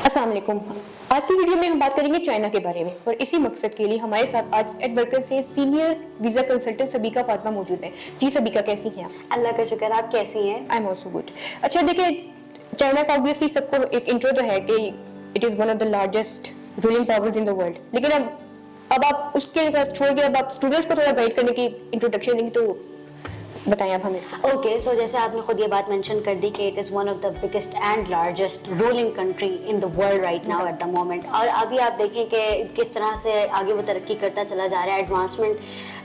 अस्सलाम वालेकुम। आज की वीडियो में हम बात करेंगे चाइना के बारे में और इसी मकसद के लिए हमारे साथ आज एडवर्कर से सीनियर वीजा कंसल्टेंट सबीका फातिमा मौजूद है। जी सबीका, कैसी हैं आप? अल्लाह का शुक्र, आप कैसी हैं? I am also good. अच्छा देखिए, चाइना का ऑब्वियसली सबको एक इंट्रो तो है कि it is one of the largest ruling powers in the world, लेकिन अब आप उसके छोड़ के अब आप स्टूडेंट्स को थोड़ा गाइड करने की इंट्रोडक्शन देंगे तो बताएं आप हमें। ओके, सो जैसे आपने खुद ये बात मेंशन कर दी कि it is one of the biggest and largest ruling country in the world right now at the moment. और अभी आप देखें कि किस तरह से आगे वो तरक्की करता चला जा रहा है, एडवांसमेंट।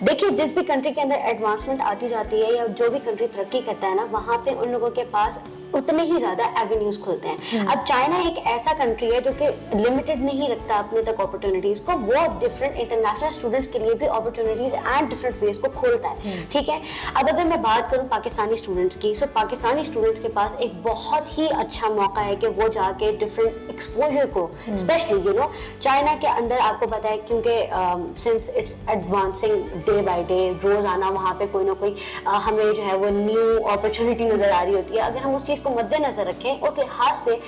देखिए, जिस भी कंट्री के अंदर एडवांसमेंट आती जाती है या जो भी कंट्री तरक्की करता है ना, वहाँ पे उन लोगों के पास उतने ही ज्यादा एवेन्यूज खुलते हैं। अब चाइना एक ऐसा कंट्री है जो कि लिमिटेड नहीं रखता अपने तक अपॉर्चुनिटीज को, वो डिफरेंट इंटरनेशनल स्टूडेंट्स के लिए भी अपॉर्चुनिटीज एंड डिफरेंट वेज को खोलता है। ठीक है, अब अगर मैं बात करूं पाकिस्तानी स्टूडेंट्स की, सो पाकिस्तानी स्टूडेंट्स के पास एक बहुत ही अच्छा मौका है कि वो जाके डिफरेंट एक्सपोजर को, स्पेशली चाइना के अंदर आपको पता है, क्योंकि since it's advancing day by day, रोजाना वहाँ पे कोई ना कोई हमें जो है वो न्यू अपॉर्चुनिटी नजर आ रही होती है। अगर हम उस चीज को मद्देनजर रखें, उस लिहाज से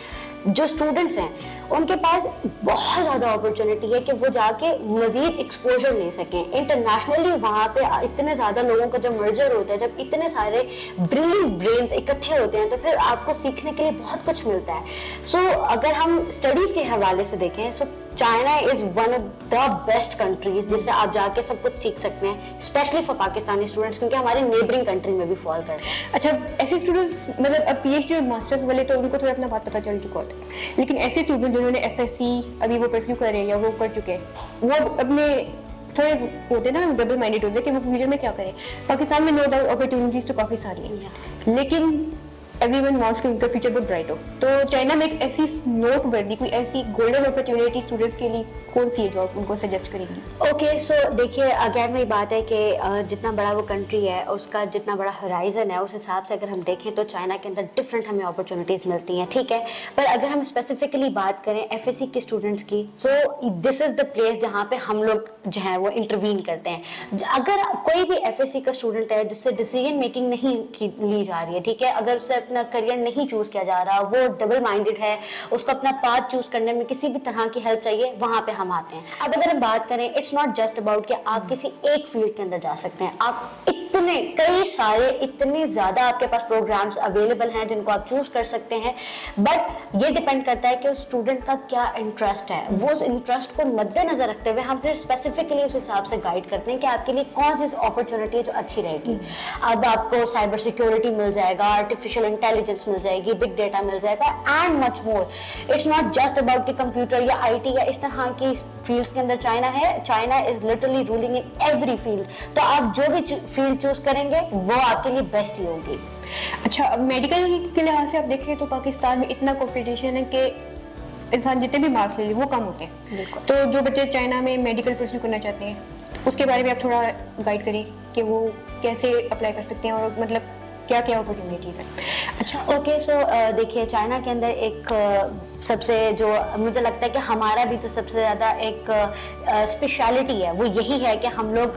जो स्टूडेंट्स हैं उनके पास बहुत ज़्यादा अपॉर्चुनिटी है कि वो जाके मजीद एक्सपोजर ले सकें इंटरनेशनली। वहाँ पे इतने ज़्यादा लोगों का जब मर्जर होता है, जब इतने सारे ब्रिलियंट ब्रेन्स इकट्ठे होते हैं, तो फिर आपको सीखने के लिए बहुत कुछ मिलता है। सो अगर हम स्टडीज़ के हवाले से देखें, so China is one of the best countries जिससे आप जाके सब कुछ सीख सकते हैं, स्पेशली फॉर पाकिस्तानी स्टूडेंट्स, क्योंकि हमारे नेबरिंग कंट्री में भी फॉल करते हैं। अच्छा, ऐसे स्टूडेंट्स मतलब अब पीएचडी और मास्टर्स वाले तो उनको थोड़ा अपना बात पता चल चुका होता है, लेकिन ऐसे स्टूडेंट जिन्होंने एफएससी अभी वो परस्यू कर रहे हैं या वो कर चुके हैं, वो अपने थोड़े होते ना डबल माइंडेड होते हैं कि वो फ्यूचर में क्या करें। पाकिस्तान में नो डाउट अपॉर्चुनिटीज तो काफी सारी है, लेकिन एवरीवन वांट्स कि उनका फ्यूचर बहुत ब्राइट हो। तो चाइना में एक ऐसी नोट वर्दी कोई ऐसी गोल्डन अपॉर्चुनिटी स्टूडेंट्स के लिए कौन सी है जो आप उनको सजेस्ट करेंगी? ओके, सो देखिए, अगेन वही बात है कि जितना बड़ा वो कंट्री है, उसका जितना बड़ा होराइजन है, उस हिसाब से अगर हम देखें तो चाइना के अंदर डिफरेंट हमें अपॉर्चुनिटीज मिलती हैं। ठीक है, पर अगर हम स्पेसिफिकली बात करें एफएससी के स्टूडेंट्स की, so this is the place जहाँ पे हम लोग जो है वो इंटरवीन करते हैं। अगर कोई भी एफएससी का स्टूडेंट है जिससे डिसीजन मेकिंग नहीं ली जा रही है, ठीक है, अगर उससे अपना करियर नहीं चूज किया जा रहा, वो डबल माइंडेड है, उसको अपना पाथ चूज करने में किसी भी तरह की हेल्प चाहिए, वहां पे हम आते हैं। अब अगर हम बात करें, इट्स नॉट जस्ट अबाउट कि आप किसी एक फील्ड के अंदर जा सकते हैं, आप इतने कई सारे इतने ज्यादा आपके पास प्रोग्राम्स अवेलेबल हैं जिनको आप चूज कर सकते हैं, बट ये डिपेंड करता है कि उस स्टूडेंट का क्या इंटरेस्ट है। वो उस इंटरेस्ट को मद्देनजर रखते हुए हम फिर स्पेसिफिकली उस हिसाब से गाइड करते हैं कि आपके लिए कौन सी अपॉर्चुनिटी जो अच्छी रहेगी। अब आपको साइबर सिक्योरिटी मिल जाएगा, आर्टिफिशियल इंटेलिजेंस मिल जाएगी, बिग डेटा मिल जाएगा and much more. It's not just about कि कंप्यूटर या आईटी या इस तरह की फील्ड्स के अंदर चाइना है। China is literally ruling in every field, तो आप जो भी फील्ड चूज करेंगे वो आपके लिए बेस्ट ही होगी। अच्छा, अब मेडिकल के लिहाज से आप देखें तो पाकिस्तान में इतना कंपटीशन है कि इंसान जितने भी मार्क्स ले ले वो कम होते हैं। तो जो बच्चे चाइना में मेडिकल परस्यू करना चाहते हैं उसके बारे में आप थोड़ा गाइड करिए कि वो कैसे अप्लाई कर सकते हैं और मतलब क्या क्या अपॉर्चुनिटीज है। अच्छा, ओके, सो देखिए, चाइना के अंदर एक सबसे जो मुझे लगता है कि हमारा भी तो सबसे ज़्यादा एक स्पेशलिटी है, वो यही है कि हम लोग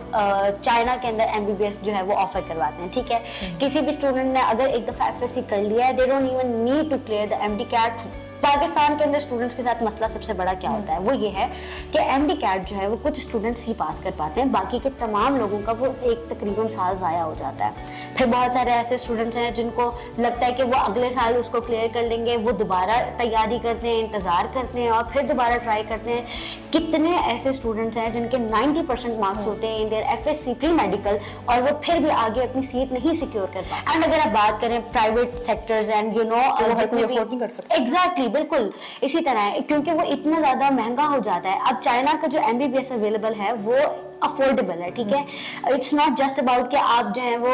चाइना के अंदर एमबीबीएस जो है वो ऑफर करवाते हैं। ठीक है, किसी भी स्टूडेंट ने अगर एक दफ़ा एफएससी कर लिया है, they don't even need to clear the MDCAT. Pakistan के अंदर स्टूडेंट्स के साथ मसला सबसे बड़ा क्या होता है, वो ये है कि एमडी कैट जो है वो कुछ स्टूडेंट्स ही पास कर पाते हैं, बाकी के तमाम लोगों का वो एक तकरीबन साल ज़ाया हो जाता है। फिर बहुत सारे ऐसे स्टूडेंट्स हैं जिनको लगता है कि वो अगले साल उसको क्लियर कर लेंगे, वो दोबारा तैयारी करते हैं, इंतज़ार करते हैं और फिर दोबारा ट्राई करते हैं। कितने ऐसे स्टूडेंट्स हैं जिनके 90% मार्क्स होते हैं in their FSc pre medical और वो फिर भी आगे अपनी सीट नहीं सिक्योर कर पाते। एंड अगर आप बात करें प्राइवेट सेक्टर्स एंड एग्जैक्टली, बिल्कुल इसी तरह है, क्योंकि वो इतना ज्यादा महंगा हो जाता है। अब चाइना का जो एमबीबीएस अवेलेबल है वो अफोर्डेबल है। ठीक है, इट्स नॉट जस्ट अबाउट कि आप जो है वो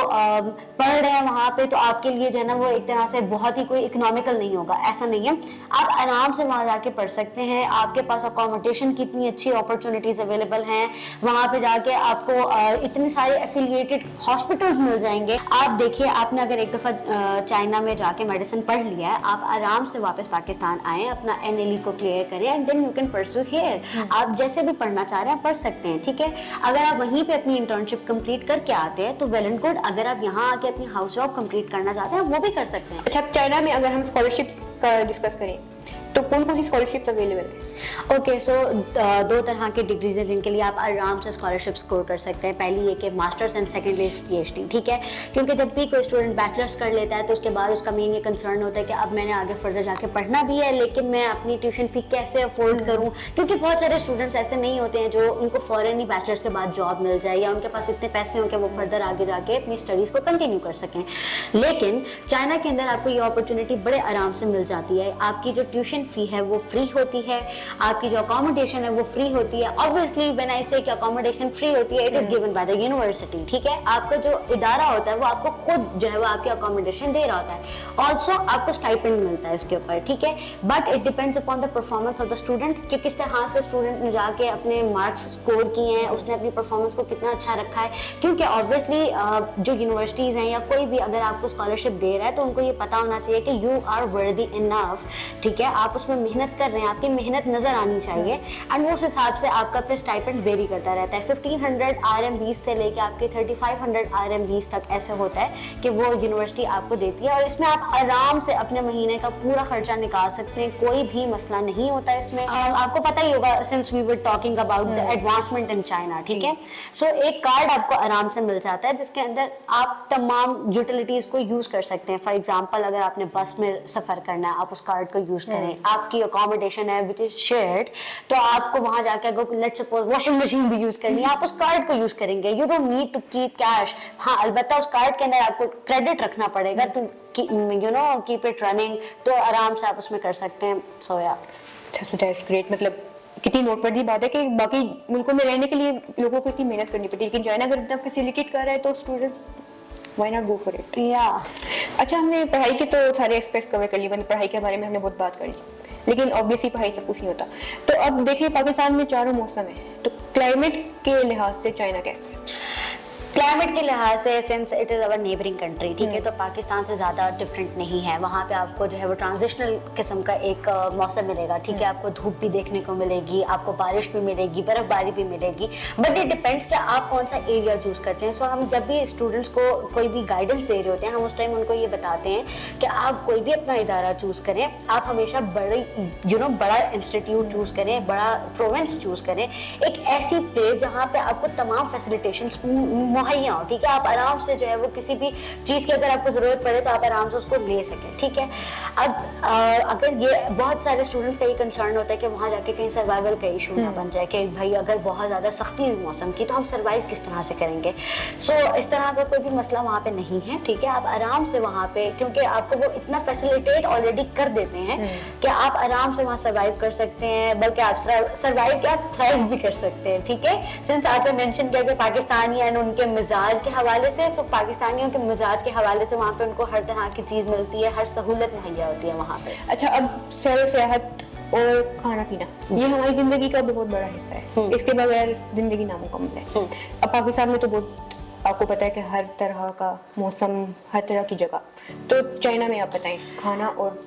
पढ़ रहे हैं वहां पे तो आपके लिए जो है ना वो एक तरह से बहुत ही कोई इकोनॉमिकल नहीं होगा, ऐसा नहीं है। आप आराम से वहां जाके पढ़ सकते हैं, आपके पास अकोमोडेशन की इतनी अच्छी अपॉर्चुनिटीज अवेलेबल हैं, वहां पे जाके आपको इतने सारे एफिलिएटेड हॉस्पिटल्स मिल जाएंगे। आप देखिए, आपने अगर एक दफा चाइना में जाके मेडिसिन पढ़ लिया है, आप आराम से वापस पाकिस्तान आए, अपना एनएलई को क्लियर करें and then you can pursue here. आप जैसे भी पढ़ना चाह रहे हैं पढ़ सकते हैं। ठीक है, अगर आप वहीं पे अपनी इंटर्नशिप कंप्लीट करके आते हैं तो वेल एंड गुड, अगर आप यहाँ आके अपनी हाउस जॉब कंप्लीट करना चाहते हैं वो भी कर सकते हैं। अच्छा, चाइना में अगर हम स्कॉलरशिप्स का डिस्कस करें तो कौन कौन सी स्कॉलरशिप अवेलेबल है? ओके, सो दो तरह की डिग्रीज हैं जिनके लिए आप आराम से स्कॉलरशिप स्कोर कर सकते हैं। पहली ये कि masters and second is PhD, ठीक है। क्योंकि जब भी कोई स्टूडेंट बैचलर्स कर लेता है तो उसके बाद उसका मेन ये कंसर्न होता है कि अब मैंने आगे फर्दर जाके पढ़ना भी है, लेकिन मैं अपनी ट्यूशन फी कैसे अफोर्ड करूँ, क्योंकि बहुत सारे स्टूडेंट्स ऐसे नहीं होते हैं जो उनको फॉरन ही बैचलर्स के बाद जॉब मिल जाए या उनके पास इतने पैसे हों कि वो फर्दर आगे जाके अपनी स्टडीज को कंटिन्यू कर सकें। लेकिन चाइना के अंदर आपको ये अपॉर्चुनिटी बड़े आराम से मिल जाती है। आपकी जो ट्यूशन फी है वो फ्री होती है, आपकी जो अकोमोडेशन है वो फ्री होती है। ऑब्वियसली व्हेन आई से कि अकोमोडेशन फ्री होती है, it is given by the university, ठीक है। आपका जो इदारा होता है वो आपको खुद जो है वो आपकी अकोमोडेशन दे रहा होता है। ऑल्सो आपको स्टाइपेंड मिलता है इसके ऊपर, ठीक है। But it depends upon the performance of the student कि किस तरह से स्टूडेंट ने जाके अपने मार्क्स स्कोर किए हैं, उसने अपनी परफॉर्मेंस को कितना अच्छा रखा है। क्योंकि ऑब्वियसली जो यूनिवर्सिटीज हैं या कोई भी अगर आपको स्कॉलरशिप दे रहा है तो उनको ये पता होना चाहिए कि यू आर वर्दी इनफ, ठीक है। आप उसमें मेहनत कर रहे हैं, आपकी मेहनत नजर आनी चाहिए, एंड उस हिसाब से आपका फिर स्टाइपेंड वेरी करता रहता है। 1500 RMBs से लेके आपके 3500 RMBs तक ऐसे होता है कि वो यूनिवर्सिटी आपको देती है, और इसमें आप आराम से अपने महीने का पूरा खर्चा निकाल सकते हैं, कोई भी मसला नहीं होता है इसमें। आपको पता ही होगा since we were talking about the advancement in China, ठीक है। सो एक कार्ड आपको आराम से मिल जाता है जिसके अंदर आप तमाम यूटिलिटीज को यूज कर सकते हैं। फॉर एग्जाम्पल अगर आपने बस में सफर करना है, आप उस कार्ड को यूज करें। आपकी अकोमोडेशन है विच इज शेयर्ड, तो आपको वहां जाके अगर लेट्स सपोज वॉशिंग मशीन भी यूज करनी है, आप उस कार्ड को यूज करेंगे। You don't need to keep cash. हाँ, अलबत्ता उस कार्ड के अंदर आपको क्रेडिट रखना पड़ेगा to you know keep it running, तो आराम से आप उसमें कर सकते हैं। सो या दैट्स ग्रेट। मतलब कितनी नोटवर्दी बात है कि बाकी मुल्कों में रहने के लिए लोगों को इतनी मेहनत करनी पड़ती है, लेकिन चाइना अगर इतना फैसिलिटेट कर रहा है तो students why not go for it. या अच्छा, हमने पढ़ाई के तो सारे एस्पेक्ट कवर कर लिए, मतलब पढ़ाई के बारे में हमने बहुत बात कर ली, लेकिन ऑब्वियसली पढ़ाई सब कुछ नहीं होता। तो अब देखिए पाकिस्तान में चारों मौसम है, तो क्लाइमेट के लिहाज से चाइना कैसे है? क्लाइमेट के लिहाज से since it is our neighbouring country, ठीक है, तो पाकिस्तान से ज़्यादा डिफरेंट नहीं है। वहाँ पे आपको जो है वो ट्रांजिशनल किस्म का एक मौसम मिलेगा, ठीक है। आपको धूप भी देखने को मिलेगी, आपको बारिश भी मिलेगी, बर्फबारी भी मिलेगी, बट इट डिपेंड्स कि आप कौन सा एरिया चूज करते हैं। सो हम जब भी स्टूडेंट्स को कोई भी गाइडेंस दे रहे होते हैं, हम उस टाइम उनको ये बताते हैं कि आप कोई भी अपना इदारा चूज करें, आप हमेशा बड़ी बड़ा इंस्टीट्यूट चूज करें, बड़ा प्रोविंस चूज करें, एक ऐसी प्लेस जहाँ पे आपको तमाम फैसिलिटेशंस मुहैया हो, ठीक है। आप आराम से जो है वो किसी भी चीज की अगर आपको जरूरत पड़े तो आप आराम से उसको ले सकें, ठीक है। अब अगर ये बहुत सारे स्टूडेंट्स का ये कंसर्न होता है कि वहां जाके कहीं सर्वाइवल का इशू ना बन जाए कि भाई अगर बहुत ज्यादा सख्ती हुई मौसम की तो हम सर्वाइव किस तरह से करेंगे। सो इस तरह का कोई भी मसला वहाँ पे नहीं है, ठीक है। आप आराम से वहाँ पे, क्योंकि आपको वो इतना फैसिलिटेट ऑलरेडी कर देते हैं कि आप आराम से वहाँ सर्वाइव कर सकते हैं, बल्कि आप सर्वाइव क्या थ्राइव भी कर सकते हैं, ठीक है। सिंस आपने मेंशन किया कि पाकिस्तानी एंड उनके मिजाज के हवाले से, तो पाकिस्तानियों के मिजाज के हवाले से वहाँ पे उनको हर तरह की चीज मिलती है, हर सहूलत मुहैया होती है वहाँ पे। अच्छा, अब सैर सियाहत और खाना पीना ये हमारी जिंदगी का बहुत बड़ा हिस्सा है, इसके बगैर जिंदगी नामुकम्मल है। अब पाकिस्तान में तो बहुत आपको पता है कि हर तरह का मौसम, हर तरह की जगह, तो चाइना में आप बताएं खाना और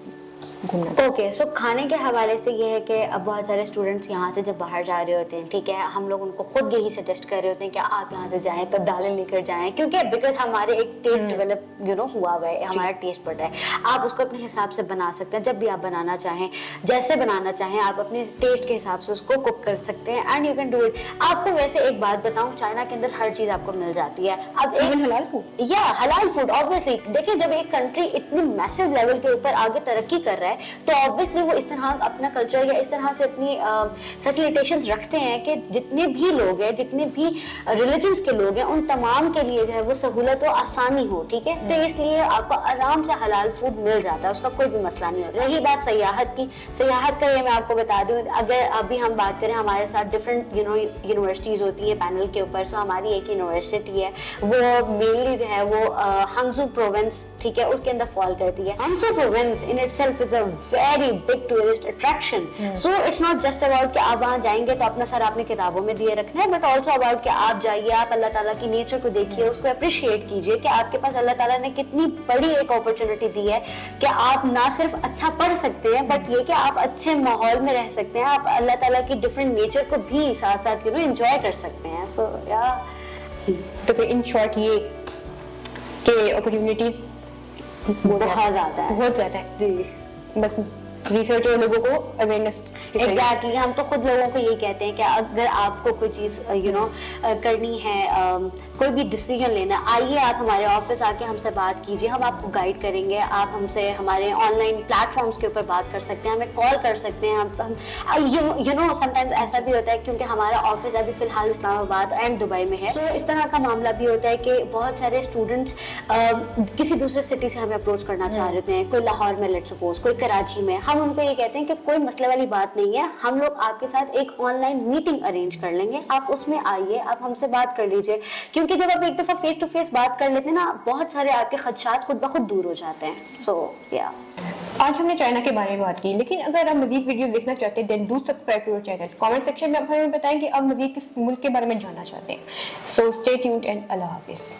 घूमना। ओके, सो खाने के हवाले से ये है कि अब बहुत सारे स्टूडेंट्स यहाँ से जब बाहर जा रहे होते हैं, ठीक है, हम लोग उनको खुद यही सजेस्ट कर रहे होते हैं कि आप यहाँ से जाएं तो दालें लेकर जाएं, क्योंकि बिकॉज हमारे एक टेस्ट डेवलप हुआ हुआ है, हमारा टेस्ट बढ़ा है। आप उसको अपने हिसाब से बना सकते हैं, जब भी आप बनाना चाहें, जैसे बनाना चाहें, आप अपने टेस्ट के हिसाब से उसको कुक कर सकते हैं, and you can do it. आपको वैसे एक बात बताऊं, चाइना के अंदर हर चीज आपको मिल जाती है। अब एक हलाल फूड, या हलाल फूड, ऑब्वियसली देखिए जब एक कंट्री इतनी मैसिव लेवल के ऊपर आगे तरक्की कर रहा है तो ऑब्वियसली वो इस तरह अपना कल्चर या इस तरह से अपनी फैसिलिटेशंस रखते हैं कि जितने भी लोग हैं, जितने भी रिलीजन्स के लोग हैं, उन तमाम के लिए जो है वो सहूलत और आसानी हो, ठीक है। तो इसलिए आपको आराम से हलाल फूड मिल जाता है, उसका कोई भी मसला नहीं होता। रही बात सयाहत की, सयाहत का ये मैं आपको बता दूं, अगर अभी हम बात करें हमारे साथ डिफरेंट यूनिवर्सिटीज होती है पैनल के ऊपर, सो हमारी एक यूनिवर्सिटी है वो मेनली जो है वो हंगजू प्रोविंस, ठीक है, उसके अंदर फॉल करती है। Hangzhou province in itself is a very big tourist attraction. So it's not just about कि आप वहां जाएंगे तो अपना सर आपने किताबों में दिए रखना है, बट ऑल्सो अबाउट कि आप जाइए, आप अल्लाह ताला की नेचर को देखिए, उसको अप्रिशिएट कीजिए कि आपके पास अल्लाह ताला ने कितनी बड़ी एक अपॉर्चुनिटी दी है कि आप ना सिर्फ अच्छा पढ़ सकते हैं, बट ये कि आप अच्छे माहौल में रह सकते हैं, आप अल्लाह ताला की डिफरेंट नेचर को भी साथ साथ एंजॉय कर सकते हैं। सो या तो फिर इन शॉर्ट ये कि अपॉर्चुनिटीज बहुत ज्यादा है, बहुत ज्यादा है जी। बस रिसर्च और लोगों को अवेयरनेस एग्जैक्टली हम तो खुद लोगों को यही कहते हैं कि अगर आपको कोई चीज़ करनी है, कोई भी डिसीजन लेना, आइए आप हमारे ऑफिस आके हमसे बात कीजिए, हम आपको गाइड करेंगे। आप हमसे हमारे ऑनलाइन प्लेटफॉर्म्स के ऊपर बात कर सकते हैं, हमें कॉल कर सकते हैं। हम समटाइम्स ऐसा भी होता है क्योंकि हमारा ऑफिस अभी फिलहाल इस्लामाबाद एंड दुबई में है, इस तरह का मामला भी होता है कि बहुत सारे स्टूडेंट्स किसी दूसरे सिटी से हमें अप्रोच करना चाह रहे हैं, कोई लाहौर में लेट्स सपोज, कोई कराची में। हम उनको ये कहते हैं कि कोई मसले वाली बात नहीं है, हम लोग आपके साथ एक ऑनलाइन मीटिंग अरेंज कर लेंगे, आप उसमें आइए, आप हमसे बात कर लीजिए। क्योंकि जब आप एक दफा फेस टू फेस बात कर लेते हैं ना, बहुत सारे आपके खदशात खुद ब खुद दूर हो जाते हैं। सो या आज हमने चाइना के बारे में बात की, लेकिन अगर आप मजीद वीडियो देखना चाहते हैं then do subscribe to channel. Comment section में आप हमें बताएं कि आप मजीद किस मुल्क के बारे में जानना चाहते हैं। सो स्टे ट्यून्ड एंड अल्लाह हाफिज़।